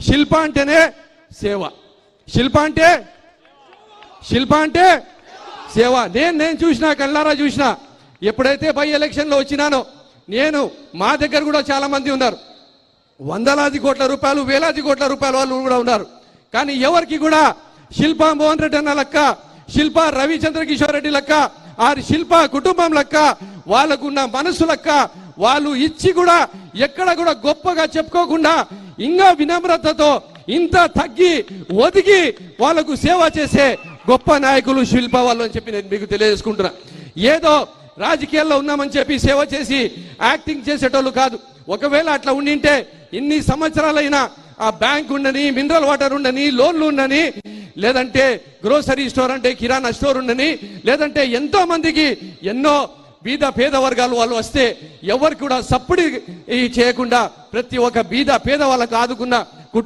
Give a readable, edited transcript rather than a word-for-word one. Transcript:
శిల్ప అంటేనే సేవ, శిల్ప అంటే సేవ. నేను చూసినా, కళ్ళారా చూసినా. ఎప్పుడైతే బై ఎలక్షన్లో వచ్చినానో నేను, మా దగ్గర కూడా చాలా మంది ఉన్నారు, వందలాది కోట్ల రూపాయలు, వేలాది కోట్ల రూపాయల వాళ్ళు కూడా ఉన్నారు. కానీ ఎవరికి కూడా శిల్పా మోహన్ రెడ్డి అన్న లెక్క, శిల్పా రవిచంద్ర కిషోర్ రెడ్డి లెక్క, ఆ శిల్పా కుటుంబం లెక్క, వాళ్ళకున్న మనసు లెక్క, వాళ్ళు ఇచ్చి కూడా ఎక్కడ కూడా గొప్పగా చెప్పుకోకుండా ఇంకా వినమ్రతతో ఇంత తగ్గి ఒదిగి వాళ్ళకు సేవ చేసే గొప్ప నాయకులు శిల్ప వాళ్ళు అని చెప్పి నేను మీకు తెలియజేసుకుంటున్నా. ఏదో రాజకీయాల్లో ఉన్నామని చెప్పి సేవ చేసి యాక్టింగ్ చేసేటోళ్ళు కాదు. ఒకవేళ అట్లా ఉండింటే ఇన్ని సంవత్సరాలైనా ఆ బ్యాంక్ ఉండని, మినరల్ వాటర్ ఉండని, లోన్లు ఉండని, లేదంటే గ్రోసరీ స్టోర్ అంటే కిరాణా స్టోర్ ఉండని, లేదంటే ఎంతో మందికి ఎన్నో బీద పేద వర్గాలు వాళ్ళు వస్తే ఎవరికి కూడా సప్పుడు చేయకుండా ప్రతి ఒక్క బీద పేద వాళ్ళకు ఆదుకున్న